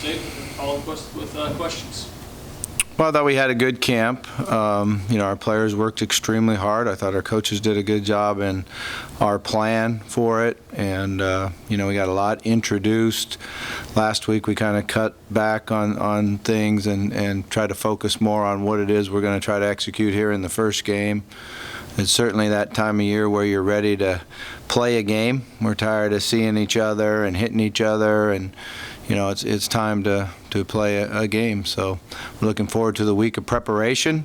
Follow with questions. Well, I thought we had a good camp. Our players worked extremely hard. I thought our coaches did a good job in our plan for it. And, we got a lot introduced. Last week we kind of cut back on things and tried to focus more on what it is we're going to try to execute here in the first game. It's certainly that time of year where you're ready to play a game. We're tired of seeing each other and hitting each other, and it's time to play a game. So we're looking forward to the week of preparation.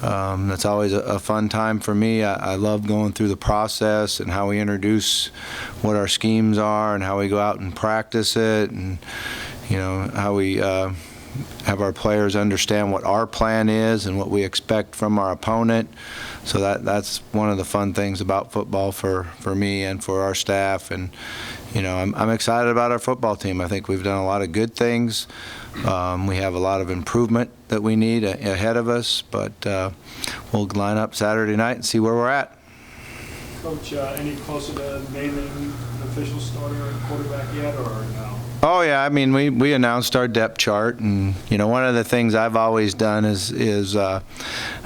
That's always a fun time for me. I love going through the process and how we introduce what our schemes are and how we go out and practice it, and how we have our players understand what our plan is and what we expect from our opponent. So that's one of the fun things about football for me and for our staff. And I'm excited about our football team. I think we've done a lot of good things. We have a lot of improvement that we need ahead of us, but we'll line up Saturday night and see where we're at. Coach, any closer to naming an official starter and quarterback yet, or no? Oh yeah, I mean we announced our depth chart, and one of the things I've always done is I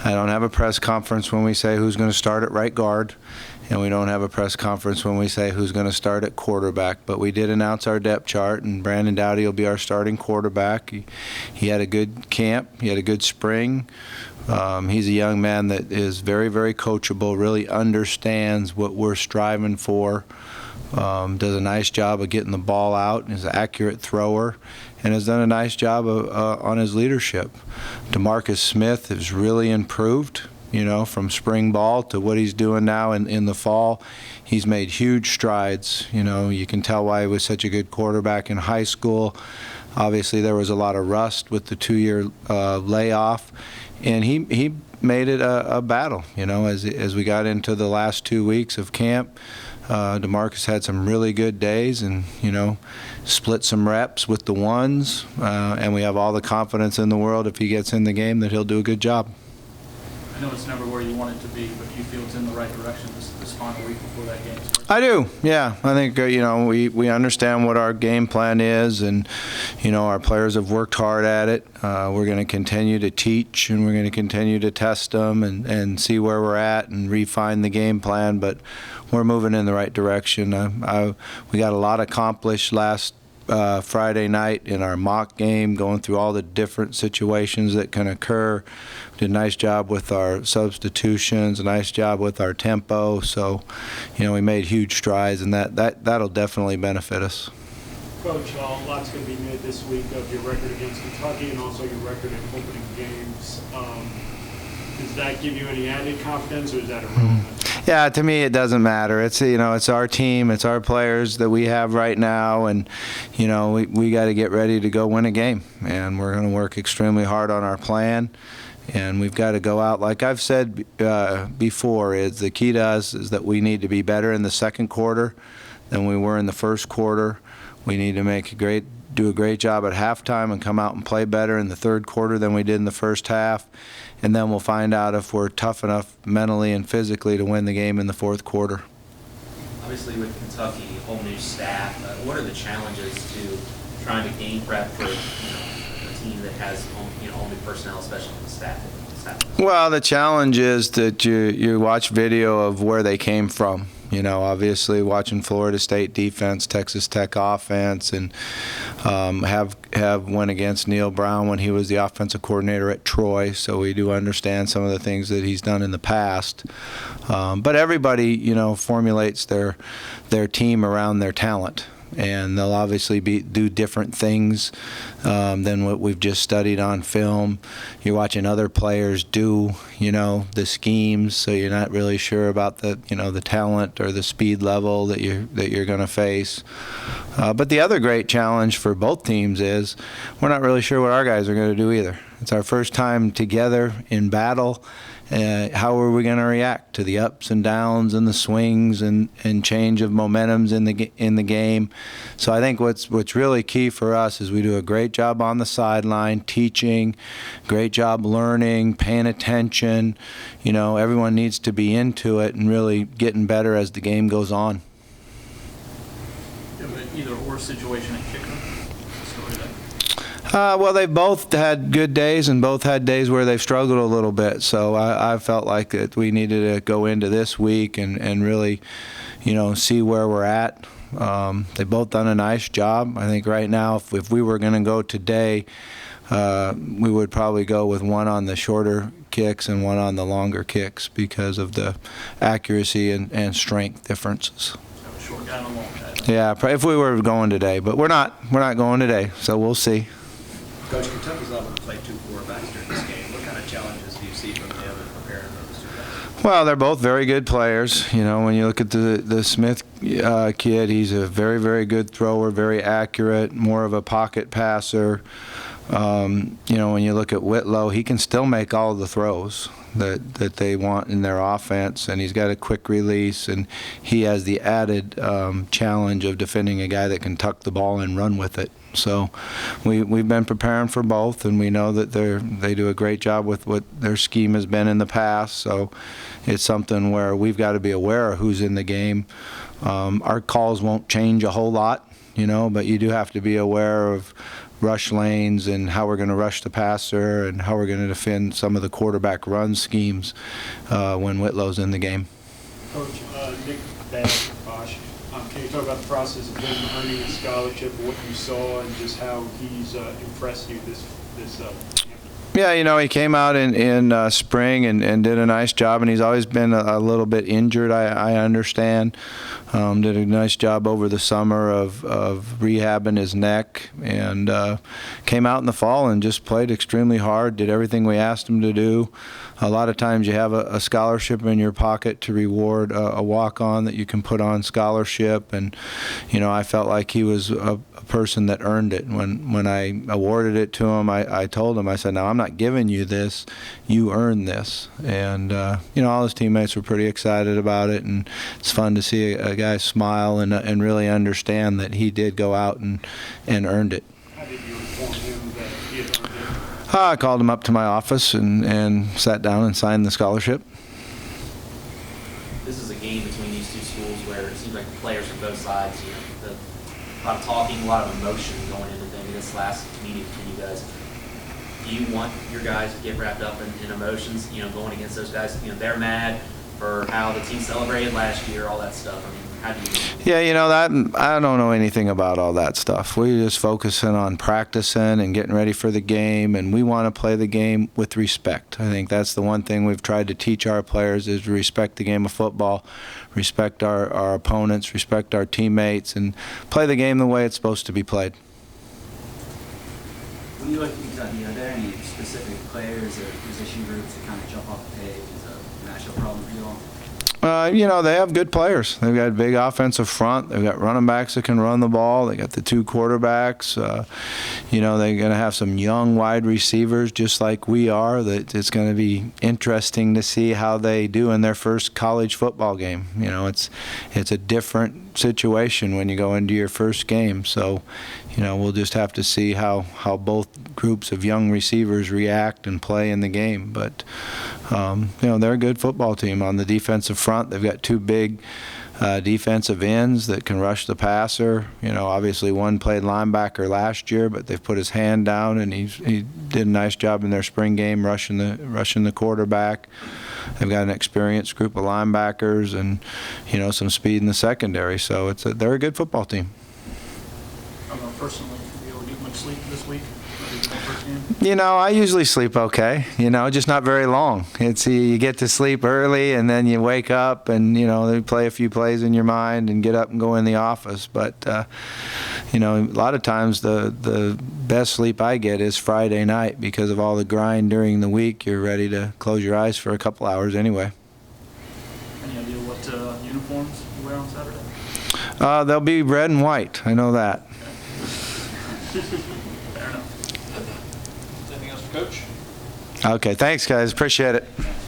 don't have a press conference when we say who's going to start at right guard, and we don't have a press conference when we say who's going to start at quarterback. But we did announce our depth chart, and Brandon Dowdy will be our starting quarterback. He had a good camp. He had a good spring. He's a young man that is very, very coachable, really understands what we're striving for, does a nice job of getting the ball out, is an accurate thrower, and has done a nice job on his leadership. DeMarcus Smith has really improved, from spring ball to what he's doing now in the fall. He's made huge strides. You can tell why he was such a good quarterback in high school. Obviously, there was a lot of rust with the 2-year layoff, and he made it a battle. As we got into the last 2 weeks of camp, DeMarcus had some really good days, and split some reps with the ones, and we have all the confidence in the world if he gets in the game that he'll do a good job. I know it's never where you want it to be, but do you feel it's in the right direction this final week before that game starts? I do, yeah. I think we understand what our game plan is, and our players have worked hard at it. We're going to continue to teach, and we're going to continue to test them and see where we're at and refine the game plan. But we're moving in the right direction. We got a lot accomplished last Friday night in our mock game, going through all the different situations that can occur. Did a nice job with our substitutions, a nice job with our tempo. So, we made huge strides, and that'll definitely benefit us. Coach, a lot's going to be made this week of your record against Kentucky and also your record in opening games. Does that give you any added confidence, or is that irrelevant? Yeah, to me it doesn't matter. It's it's our team, it's our players that we have right now, and we got to get ready to go win a game, and we're going to work extremely hard on our plan, and we've got to go out. Like I've said before, is the key to us is that we need to be better in the second quarter than we were in the first quarter. We need to do a great job at halftime and come out and play better in the third quarter than we did in the first half. And then we'll find out if we're tough enough mentally and physically to win the game in the fourth quarter. Obviously with Kentucky, whole new staff, what are the challenges to trying to game prep for a team that has only personnel, especially on the staff? Well, the challenge is that you watch video of where they came from. Obviously watching Florida State defense, Texas Tech offense, and have went against Neil Brown when he was the offensive coordinator at Troy, so we do understand some of the things that he's done in the past. But everybody, formulates their team around their talent, and they'll obviously do different things than what we've just studied on film. You're watching other players do, the schemes, so you're not really sure about the talent or the speed level that you're going to face. But the other great challenge for both teams is we're not really sure what our guys are going to do either. It's our first time together in battle. How are we going to react to the ups and downs and the swings and change of momentums in the game? So I think what's really key for us is we do a great job on the sideline, teaching, great job learning, paying attention. Everyone needs to be into it and really getting better as the game goes on. Either or situation at kicker. Well, they've both had good days and both had days where they've struggled a little bit. So I felt like that we needed to go into this week and really, see where we're at. They've both done a nice job. I think right now, if we were going to go today, we would probably go with one on the shorter kicks and one on the longer kicks because of the accuracy and strength differences. Short guy and a long guy. Yeah, if we were going today, but we're not going today, so we'll see. Coach, Kentucky's not going to play two quarterbacks during this game. What kind of challenges do you see from them in preparing for those two guys? Well, they're both very good players. When you look at the Smith kid, he's a very, very good thrower, very accurate, more of a pocket passer. When you look at Whitlow, he can still make all the throws that they want in their offense, and he's got a quick release, and he has the added challenge of defending a guy that can tuck the ball and run with it. So we've been preparing for both, and we know that they do a great job with what their scheme has been in the past. So it's something where we've got to be aware of who's in the game. Our calls won't change a whole lot, but you do have to be aware of rush lanes and how we're going to rush the passer and how we're going to defend some of the quarterback run schemes when Whitlow's in the game. Coach, Nick Bass, Bosch, can you talk about the process of him earning a scholarship, what you saw, and just how he's impressed you this Yeah, he came out in spring and did a nice job, and he's always been a little bit injured, I understand. Did a nice job over the summer of rehabbing his neck, and came out in the fall and just played extremely hard, did everything we asked him to do. A lot of times you have a scholarship in your pocket to reward a walk-on that you can put on scholarship, and I felt like he was a person that earned it. When I awarded it to him, I told him, I said, "Now I'm not giving you this, you earned this." And all his teammates were pretty excited about it, and it's fun to see a guy smile and really understand that he did go out and earned it. How did you inform him that he had earned it? I called him up to my office and sat down and signed the scholarship. This is a game between these two schools where it seems like the players from both sides, a lot of talking, a lot of emotion going into maybe this last meeting between you guys. Do you want your guys to get wrapped up in emotions, going against those guys? They're mad for how the team celebrated last year, all that stuff. How do you? Yeah, that I don't know anything about all that stuff. We're just focusing on practicing and getting ready for the game, and we want to play the game with respect. I think that's the one thing we've tried to teach our players is to respect the game of football, respect our opponents, respect our teammates, and play the game the way it's supposed to be played. When you look at Kentucky, are there any specific players or position groups that kind of jump off the page as a national problem for you all? They have good players. They've got a big offensive front. They've got running backs that can run the ball. They got the two quarterbacks. They're going to have some young wide receivers just like we are. That it's going to be interesting to see how they do in their first college football game. It's a different situation when you go into your first game. So, we'll just have to see how both groups of young receivers react and play in the game. But, they're a good football team. On the defensive front, they've got two big defensive ends that can rush the passer. Obviously one played linebacker last year, but they've put his hand down, and he did a nice job in their spring game rushing the quarterback. They've got an experienced group of linebackers and, some speed in the secondary. So they're a good football team. Personally, were you able to get much sleep this week? I usually sleep okay, just not very long. You get to sleep early and then you wake up and, they play a few plays in your mind and get up and go in the office. But, a lot of times the best sleep I get is Friday night because of all the grind during the week. You're ready to close your eyes for a couple hours anyway. Any idea what uniforms you wear on Saturday? They'll be red and white. I know that. Fair enough. Anything else for Coach? Okay, thanks, guys. Appreciate it.